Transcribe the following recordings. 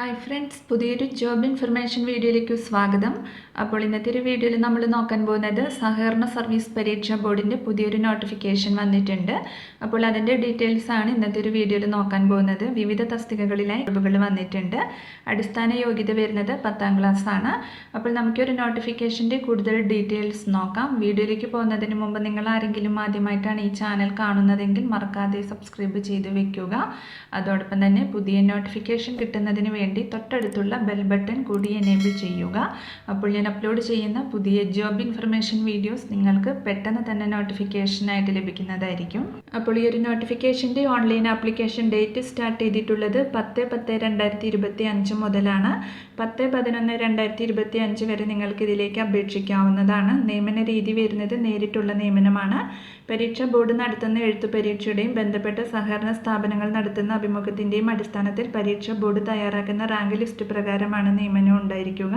Hi friends, പുതിയൊരു job information വീഡിയോയിലേക്ക് സ്വാഗതം. അപ്പോൾ ഇന്നത്തെ ഒരു വീഡിയോയിൽ നമ്മൾ നോക്കാൻ പോകുന്നത് സഹകരണ സർവീസ് പരീക്ഷാ ബോർഡിൻ്റെ പുതിയൊരു നോട്ടിഫിക്കേഷൻ വന്നിട്ടുണ്ട്. അപ്പോൾ അതിൻ്റെ ഡീറ്റെയിൽസ് ആണ് ഇന്നത്തെ ഒരു വീഡിയോയിൽ നോക്കാൻ പോകുന്നത്. വിവിധ തസ്തികകളിലായി ജോബുകൾ വന്നിട്ടുണ്ട്. അടിസ്ഥാന യോഗ്യത വരുന്നത് 10ാം ക്ലാസ് ആണ്. അപ്പോൾ നമുക്കൊരു നോട്ടിഫിക്കേഷൻ്റെ കൂടുതൽ ഡീറ്റെയിൽസ് നോക്കാം. വീഡിയോയിലേക്ക് പോകുന്നതിന് മുമ്പ് നിങ്ങൾ ആരെങ്കിലും ആദ്യമായിട്ടാണ് ഈ ചാനൽ കാണുന്നതെങ്കിൽ മറക്കാതെ സബ്സ്ക്രൈബ് ചെയ്ത് വെക്കുക. അതോടൊപ്പം തന്നെ പുതിയ നോട്ടിഫിക്കേഷൻ കിട്ടുന്നതിന് വേണ്ടി തൊട്ടടുത്തുള്ള ബെൽ ബട്ടൺ കൂടി എനേബിൾ ചെയ്യുക. അപ്പോൾ ഞാൻ അപ്ലോഡ് ചെയ്യുന്ന പുതിയ ജോബ് ഇൻഫർമേഷൻ വീഡിയോസ് നിങ്ങൾക്ക് പെട്ടെന്ന് തന്നെ നോട്ടിഫിക്കേഷനായിട്ട് ലഭിക്കുന്നതായിരിക്കും. അപ്പോൾ ഈ ഒരു നോട്ടിഫിക്കേഷൻ്റെ ഓൺലൈൻ ആപ്ലിക്കേഷൻ ഡേറ്റ് സ്റ്റാർട്ട് ചെയ്തിട്ടുള്ളത് 10/10/2025 മുതലാണ്. 10/11/2025 വരെ നിങ്ങൾക്ക് ഇതിലേക്ക് അപേക്ഷിക്കാവുന്നതാണ്. നിയമന രീതി വരുന്നത് നേരിട്ടുള്ള നിയമനമാണ്. പരീക്ഷാ ബോർഡ് നടത്തുന്ന എഴുത്തു പരീക്ഷയുടെയും ബന്ധപ്പെട്ട സഹകരണ സ്ഥാപനങ്ങൾ നടത്തുന്ന അഭിമുഖത്തിൻ്റെയും അടിസ്ഥാനത്തിൽ പരീക്ഷാ ബോർഡ് തയ്യാറാക്കുന്ന റാങ്ക് ലിസ്റ്റ് പ്രകാരമാണ് നിയമനം ഉണ്ടായിരിക്കുക.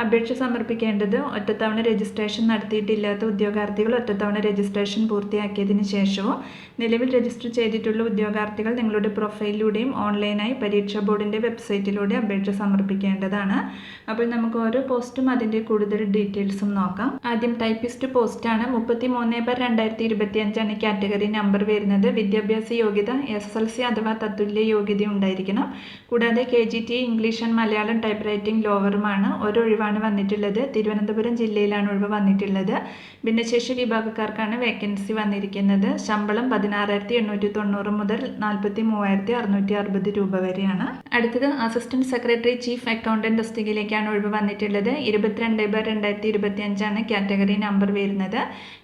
അപേക്ഷ സമർപ്പിക്കേണ്ടത് ഒറ്റത്തവണ രജിസ്ട്രേഷൻ നടത്തിയിട്ടില്ലാത്ത ഉദ്യോഗാർത്ഥികൾ ഒറ്റത്തവണ രജിസ്ട്രേഷൻ പൂർത്തിയാക്കിയതിന് ശേഷവും നിലവിൽ രജിസ്റ്റർ ചെയ്തിട്ടുള്ള ഉദ്യോഗാർത്ഥികൾ നിങ്ങളുടെ പ്രൊഫൈലിലൂടെയും ഓൺലൈനായി പരീക്ഷാ ബോർഡിൻ്റെ വെബ്സൈറ്റിലൂടെ അപേക്ഷ സമർപ്പിക്കേണ്ടതാണ്. അപ്പോൾ നമുക്ക് ഓരോ പോസ്റ്റും അതിൻ്റെ കൂടുതൽ ഡീറ്റെയിൽസും നോക്കാം. ആദ്യം ടൈപ്പിസ്റ്റ് പോസ്റ്റാണ്. 33/2025 ആണ് കാറ്റഗറി നമ്പർ വരുന്നത്. വിദ്യാഭ്യാസ യോഗ്യത SSLC അഥവാ തത്തുല്യ യോഗ്യത ഉണ്ടായിരിക്കണം. കൂടാതെ KGT English and Malayalam type writing ലോവറുമാണ്. ഒരു ഒഴിവാണ് വന്നിട്ടുള്ളത്. തിരുവനന്തപുരം ജില്ലയിലാണ് ഒഴിവ് വന്നിട്ടുള്ളത്. ഭിന്നശേഷി വിഭാഗക്കാർക്കാണ് വേക്കൻസി വന്നിരിക്കുന്നത്. ശമ്പളം 16,890 മുതൽ 43,660 രൂപ വരെയാണ്. അടുത്തത് അസിസ്റ്റന്റ് സെക്രട്ടറി ചീഫ് അക്കൗണ്ടന്റ് തസ്തികയിലേക്കാണ് ഒഴിവ് വന്നിട്ടുള്ളത്. 22/2025 ആണ് കാറ്റഗറി നമ്പർ വരുന്നത്.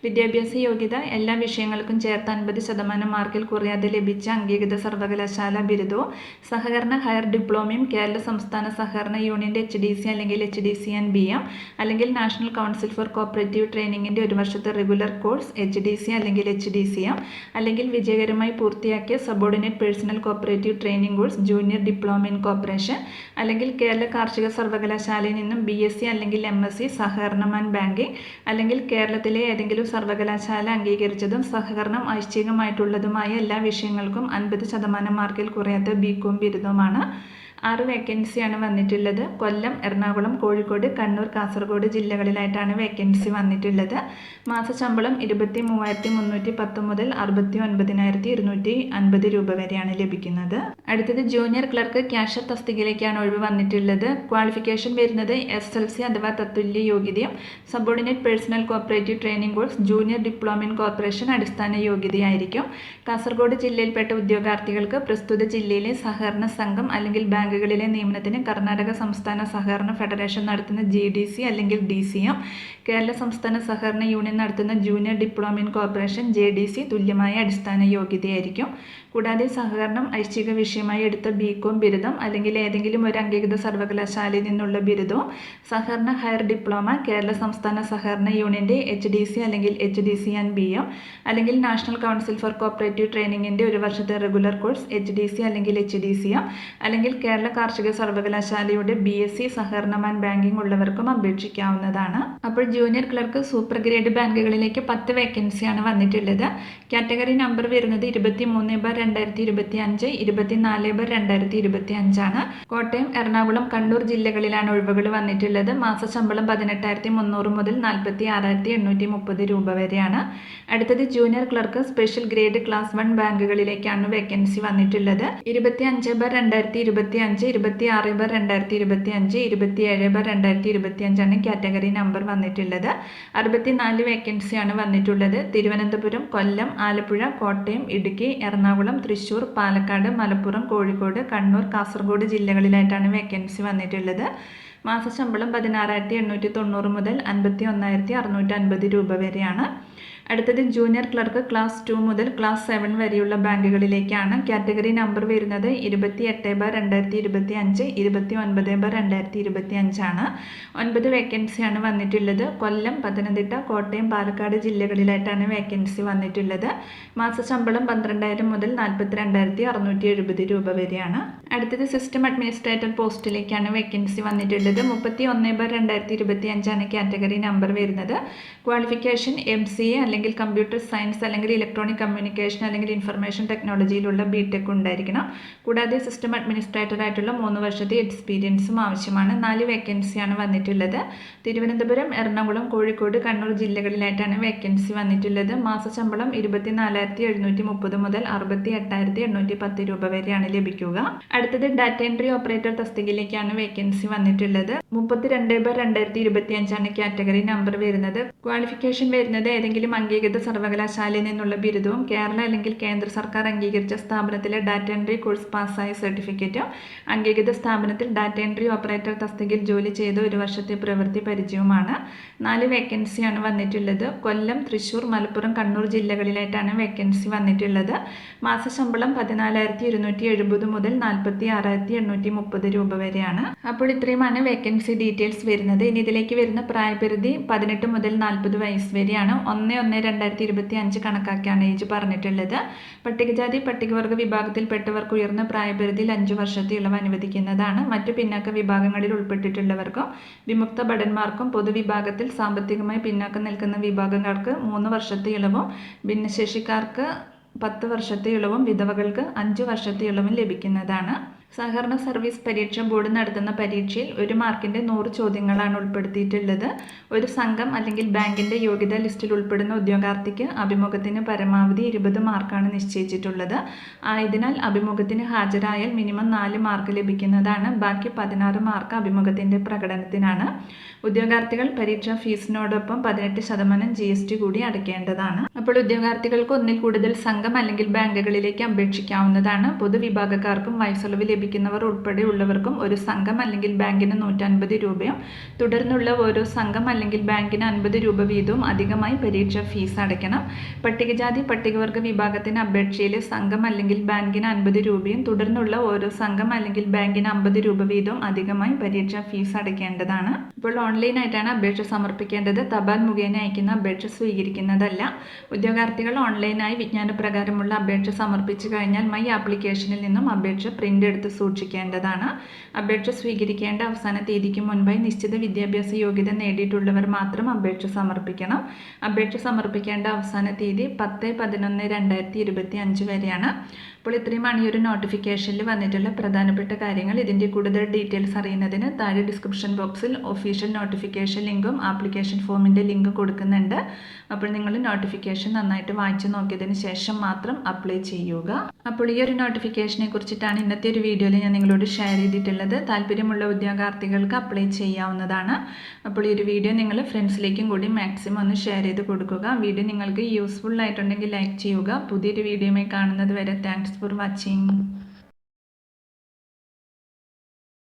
വിദ്യാഭ്യാസ യോഗ്യത എല്ലാ വിഷയങ്ങൾക്കും ചേർത്ത് 50% മാർക്കിൽ കുറയാതെ ലഭിച്ച അംഗീകൃത സർവകലാശാല ബിരുദവും സഹകരണ ഹയർ ഡിപ്ലോമയും കേരള സംസ്ഥാന സഹകരണ യൂണിയൻ്റെ HDC അല്ലെങ്കിൽ HDC&BM അല്ലെങ്കിൽ നാഷണൽ കൗൺസിൽ ഫോർ കോപ്പറേറ്റീവ് ട്രെയിനിങ്ങിൻ്റെ 1 വർഷത്തെ റെഗുലർ കോഴ്സ് HDC അല്ലെങ്കിൽ HDCM അല്ലെങ്കിൽ വിജയകരമായി പൂർത്തിയാക്കിയ subordinate personnel cooperative training course junior diploma in corporation അല്ലെങ്കിൽ കേരള കാർഷിക സർവകലാശാലയിൽ നിന്നും BSc അല്ലെങ്കിൽ MSc സഹകരണം ആൻഡ് ബാങ്കിങ് അല്ലെങ്കിൽ കേരളത്തിലെ ഏതെങ്കിലും സർവകലാശാല അംഗീകരിച്ചതും സഹകരണം ഐച്ഛികമായിട്ടുള്ളതുമായ എല്ലാ വിഷയങ്ങൾക്കും 50% മാർക്കിൽ കുറയാത്ത BCom ബിരുദവുമാണ്. 6 വേക്കൻസിയാണ് വന്നിട്ടുള്ളത്. കൊല്ലം, എറണാകുളം, കോഴിക്കോട്, കണ്ണൂർ, കാസർഗോഡ് ജില്ലകളിലായിട്ടാണ് വേക്കൻസി വന്നിട്ടുള്ളത്. മാസശമ്പളം 23,310 മുതൽ 69,250 രൂപ വരെയാണ് ലഭിക്കുന്നത്. അടുത്തത് ജൂനിയർ ക്ലർക്ക് ക്യാഷർ തസ്തികയിലേക്കാണ് ഒഴിവ് വന്നിട്ടുള്ളത്. ക്വാളിഫിക്കേഷൻ വരുന്നത് SSLC അഥവാ തത്തുല്യ യോഗ്യതയും subordinate personnel cooperative training course junior diploma in corporation അടിസ്ഥാന യോഗ്യതയായിരിക്കും. കാസർഗോഡ് ജില്ലയിൽപ്പെട്ട ഉദ്യോഗാർത്ഥികൾക്ക് പ്രസ്തുത ജില്ലയിലെ സഹകരണ സംഘം അല്ലെങ്കിൽ ബാങ്കുകളിലെ നിയമനത്തിന് കർണാടക സംസ്ഥാന സഹകരണ ഫെഡറേഷൻ നടത്തുന്ന GDC അല്ലെങ്കിൽ DCM, കേരള സംസ്ഥാന സഹകരണ യൂണിയൻ നടത്തുന്ന junior diploma in corporation JDC തുല്യമായ അടിസ്ഥാന യോഗ്യതയായിരിക്കും. കൂടാതെ സഹകരണം ഐച്ഛിക വിഷയമായി എടുത്ത BCom ബിരുദം അല്ലെങ്കിൽ ഏതെങ്കിലും ഒരു അംഗീകൃത സർവകലാശാലയിൽ നിന്നുള്ള ബിരുദവും സഹകരണ ഹയർ ഡിപ്ലോമ കേരള സംസ്ഥാന സഹകരണ യൂണിയൻ്റെ HDC അല്ലെങ്കിൽ HDC&BM അല്ലെങ്കിൽ നാഷണൽ കൗൺസിൽ ഫോർ കോപ്പറേറ്റീവ് ട്രെയിനിങ്ങിൻ്റെ 1 വർഷത്തെ റെഗുലർ കോഴ്സ് HDC അല്ലെങ്കിൽ HDCM അല്ലെങ്കിൽ കേരള കാർഷിക സർവകലാശാലയുടെ BSc സഹകരണം ആൻഡ് ബാങ്കിങ് ഉള്ളവർക്കും അപേക്ഷിക്കാവുന്നതാണ്. അപ്പോൾ ജൂനിയർ ക്ലർക്ക് സൂപ്പർ ഗ്രേഡ് ബാങ്കുകളിലേക്ക് 10 വേക്കൻസിയാണ് വന്നിട്ടുള്ളത്. കാറ്റഗറി നമ്പർ വരുന്നത് 23/2025, 24/2025 ആണ്. കോട്ടയം, എറണാകുളം, കണ്ണൂർ ജില്ലകളിലാണ് ഒഴിവുകൾ വന്നിട്ടുള്ളത്. മാസശമ്പളം 18,300 മുതൽ 46,830 രൂപ വരെയാണ്. അടുത്തത് junior clerk special grade class 1 ബാങ്കുകളിലേക്കാണ് വേക്കൻസി വന്നിട്ടുള്ളത്. 25/2025, 26/2025, 27/2025 ആണ് കാറ്റഗറി നമ്പർ വന്നിട്ടുള്ളത്. 64 വേക്കൻസിയാണ് വന്നിട്ടുള്ളത്. തിരുവനന്തപുരം, കൊല്ലം, ആലപ്പുഴ, കോട്ടയം, ഇടുക്കി, എറണാകുളം, തൃശ്ശൂർ, പാലക്കാട്, മലപ്പുറം, കോഴിക്കോട്, കണ്ണൂർ, കാസർഗോഡ് ജില്ലകളിലായിട്ടാണ് വേക്കൻസി വന്നിട്ടുള്ളത്. മാസശമ്പളം 16,890 മുതൽ 51,650 രൂപ വരെയാണ്. അടുത്തത് ജൂനിയർ ക്ലർക്ക് ക്ലാസ് 2 മുതൽ ക്ലാസ് 7 വരെയുള്ള ബാങ്കുകളിലേക്കാണ്. കാറ്റഗറി നമ്പർ വരുന്നത് 28/2025, 29/2025 ആണ്. 9 വേക്കൻസിയാണ് വന്നിട്ടുള്ളത്. കൊല്ലം, പത്തനംതിട്ട, കോട്ടയം, പാലക്കാട് ജില്ലകളിലായിട്ടാണ് വേക്കൻസി വന്നിട്ടുള്ളത്. മാസശമ്പളം 12,000 മുതൽ 42,670 രൂപ വരെയാണ്. അടുത്തത് സിസ്റ്റം അഡ്മിനിസ്ട്രേറ്റർ പോസ്റ്റിലേക്കാണ് വേക്കൻസി വന്നിട്ടുള്ളത്. 31/2025 ആണ് കാറ്റഗറി നമ്പർ വരുന്നത്. ക്വാളിഫിക്കേഷൻ MCA അല്ലെങ്കിൽ അല്ലെങ്കിൽ കമ്പ്യൂട്ടർ സയൻസ് അല്ലെങ്കിൽ ഇലക്ട്രോണിക് കമ്മ്യൂണിക്കേഷൻ അല്ലെങ്കിൽ ഇൻഫർമേഷൻ ടെക്നോളജിയിലുള്ള ബിടെക് ഉണ്ടായിരിക്കണം. കൂടാതെ സിസ്റ്റം അഡ്മിനിസ്ട്രേറ്റർ ആയിട്ടുള്ള 3 വർഷത്തെ എക്സ്പീരിയൻസും ആവശ്യമാണ്. 4 വേക്കൻസിയാണ് വന്നിട്ടുള്ളത്. തിരുവനന്തപുരം, എറണാകുളം, കോഴിക്കോട്, കണ്ണൂർ ജില്ലകളിലായിട്ടാണ് വേക്കൻസി വന്നിട്ടുള്ളത്. മാസശമ്പളം 24,730 മുതൽ 68,810 രൂപ വരെയാണ് ലഭിക്കുക. അടുത്തത് ഡാറ്റ എൻട്രി ഓപ്പറേറ്റർ തസ്തികയിലേക്കാണ് വേക്കൻസി വന്നിട്ടുള്ളത്. 32/2025 കാറ്റഗറി നമ്പർ വരുന്നത്. ക്വാളിഫിക്കേഷൻ വരുന്നത് ഏതെങ്കിലും അംഗീകൃത സർവകലാശാലയിൽ നിന്നുള്ള ബിരുദവും കേരള അല്ലെങ്കിൽ കേന്ദ്ര സർക്കാർ അംഗീകരിച്ച സ്ഥാപനത്തിലെ ഡാറ്റ എൻട്രി കോഴ്സ് പാസ്സായ സർട്ടിഫിക്കറ്റും അംഗീകൃത സ്ഥാപനത്തിൽ ഡാറ്റ എൻട്രി ഓപ്പറേറ്റർ തസ്തികയിൽ ജോലി ചെയ്ത 1 വർഷത്തെ പ്രവൃത്തി പരിചയവുമാണ്. 4 വേക്കൻസിയാണ് വന്നിട്ടുള്ളത്. കൊല്ലം, തൃശ്ശൂർ, മലപ്പുറം, കണ്ണൂർ ജില്ലകളിലായിട്ടാണ് വേക്കൻസി വന്നിട്ടുള്ളത്. മാസശമ്പളം 14,270 മുതൽ 46,830 രൂപ വരെയാണ്. അപ്പോൾ ഇത്രയുമാണ് വേക്കൻസി ഡീറ്റെയിൽസ് വരുന്നത്. ഇനി ഇതിലേക്ക് വരുന്ന പ്രായപരിധി 18 മുതൽ 40 വയസ്സ് വരെയാണ്. 1/1/2025 കണക്കാക്കിയാണ് ഏജ് പറഞ്ഞിട്ടുള്ളത്. പട്ടികജാതി പട്ടികവർഗ വിഭാഗത്തിൽപ്പെട്ടവർക്ക് ഉയർന്ന പ്രായപരിധിയിൽ 5 വർഷത്തെ ഇളവ് അനുവദിക്കുന്നതാണ്. മറ്റു പിന്നാക്ക വിഭാഗങ്ങളിൽ ഉൾപ്പെട്ടിട്ടുള്ളവർക്കും വിമുക്ത ഭടന്മാർക്കും പൊതുവിഭാഗത്തിൽ സാമ്പത്തികമായി പിന്നാക്കം നിൽക്കുന്ന വിഭാഗങ്ങൾക്ക് 3 വർഷത്തെ ഇളവും ഭിന്നശേഷിക്കാർക്ക് 10 വർഷത്തെ ഇളവും വിധവകൾക്ക് 5 വർഷത്തെ ഇളവും ലഭിക്കുന്നതാണ്. സഹകരണ സർവീസ് പരീക്ഷ ബോർഡ് നടത്തുന്ന പരീക്ഷയിൽ 1 മാർക്കിൻ്റെ 100 ചോദ്യങ്ങളാണ് ഉൾപ്പെടുത്തിയിട്ടുള്ളത്. ഒരു സംഘം അല്ലെങ്കിൽ ബാങ്കിൻ്റെ യോഗ്യതാ ലിസ്റ്റിൽ ഉൾപ്പെടുന്ന ഉദ്യോഗാർത്ഥിക്ക് അഭിമുഖത്തിന് പരമാവധി 20 മാർക്കാണ് നിശ്ചയിച്ചിട്ടുള്ളത്. ആയതിനാൽ അഭിമുഖത്തിന് ഹാജരായാൽ മിനിമം 4 മാർക്ക് ലഭിക്കുന്നതാണ്. ബാക്കി 16 മാർക്ക് അഭിമുഖത്തിൻ്റെ പ്രകടനത്തിനാണ്. ഉദ്യോഗാർത്ഥികൾ പരീക്ഷാ ഫീസിനോടൊപ്പം 18% GST കൂടി അടയ്ക്കേണ്ടതാണ്. അപ്പോൾ ഉദ്യോഗാർത്ഥികൾക്ക് ഒന്നിൽ കൂടുതൽ സംഘം അല്ലെങ്കിൽ ബാങ്കുകളിലേക്ക് അപേക്ഷിക്കാവുന്നതാണ്. പൊതുവിഭാഗക്കാർക്കും വയസ്സുളവ് ലഭിക്കുന്നവർ ഉൾപ്പെടെയുള്ളവർക്കും ഒരു സംഘം അല്ലെങ്കിൽ ബാങ്കിന് 150 രൂപയും തുടർന്നുള്ള ഓരോ സംഘം അല്ലെങ്കിൽ ബാങ്കിന് 50 രൂപ വീതവും അധികമായി പരീക്ഷാ ഫീസ് അടയ്ക്കണം. പട്ടികജാതി പട്ടികവർഗ വിഭാഗത്തിന് അപേക്ഷയിലെ സംഘം അല്ലെങ്കിൽ ബാങ്കിന് 50 രൂപയും തുടർന്നുള്ള ഓരോ സംഘം അല്ലെങ്കിൽ ബാങ്കിന് 50 രൂപ വീതവും അധികമായി പരീക്ഷാ ഫീസ് അടയ്ക്കേണ്ടതാണ്. ഇപ്പോൾ ഓൺലൈനായിട്ടാണ് അപേക്ഷ സമർപ്പിക്കേണ്ടത്. തപാൽ മുഖേന അയക്കുന്ന അപേക്ഷ സ്വീകരിക്കുന്നതല്ല. ഉദ്യോഗാർത്ഥികൾ ഓൺലൈനായി വിജ്ഞാനപ്രകാരമുള്ള അപേക്ഷ സമർപ്പിച്ചു കഴിഞ്ഞാൽ മൈ ആപ്ലിക്കേഷനിൽ നിന്നും അപേക്ഷ പ്രിൻ്റ് എടുത്ത് സൂക്ഷിക്കേണ്ടതാണ്. അപേക്ഷ സ്വീകരിക്കേണ്ട അവസാന തീയതിക്ക് മുൻപായി നിശ്ചിത വിദ്യാഭ്യാസ യോഗ്യത നേടിയിട്ടുള്ളവർ മാത്രം അപേക്ഷ സമർപ്പിക്കണം. അപേക്ഷ സമർപ്പിക്കേണ്ട അവസാന തീയതി 10/11/2025 വരെയാണ്. അപ്പോൾ ഇത്രയുമാണ് ഈ ഒരു നോട്ടിഫിക്കേഷനിൽ വന്നിട്ടുള്ള പ്രധാനപ്പെട്ട കാര്യങ്ങൾ. ഇതിൻ്റെ കൂടുതൽ ഡീറ്റെയിൽസ് അറിയുന്നതിന് താഴെ ഡിസ്ക്രിപ്ഷൻ ബോക്സിൽ ഒഫീഷ്യൽ നോട്ടിഫിക്കേഷൻ ലിങ്കും ആപ്ലിക്കേഷൻ ഫോമിൻ്റെ ലിങ്കും കൊടുക്കുന്നുണ്ട്. അപ്പോൾ നിങ്ങൾ നോട്ടിഫിക്കേഷൻ നന്നായിട്ട് വായിച്ചു നോക്കിയതിന് ശേഷം മാത്രം അപ്ലൈ ചെയ്യുക. അപ്പോൾ ഈ ഒരു നോട്ടിഫിക്കേഷനെ കുറിച്ചിട്ടാണ് ഇന്നത്തെ ഒരു വീഡിയോയിൽ ഞാൻ നിങ്ങളോട് ഷെയർ ചെയ്തിട്ടുള്ളത്. താല്പര്യമുള്ള ഉദ്യോഗാർത്ഥികൾക്ക് അപ്ലൈ ചെയ്യാവുന്നതാണ്. അപ്പോൾ ഈ ഒരു വീഡിയോ നിങ്ങൾ ഫ്രണ്ട്സിലേക്കും കൂടി മാക്സിമം ഒന്ന് ഷെയർ ചെയ്ത് കൊടുക്കുക. വീഡിയോ നിങ്ങൾക്ക് യൂസ്ഫുൾ ആയിട്ടുണ്ടെങ്കിൽ ലൈക്ക് ചെയ്യുക. പുതിയൊരു വീഡിയോയുമായി കാണുന്നത് വരെ താങ്ക്സ് ഫോർ വാച്ചിങ്.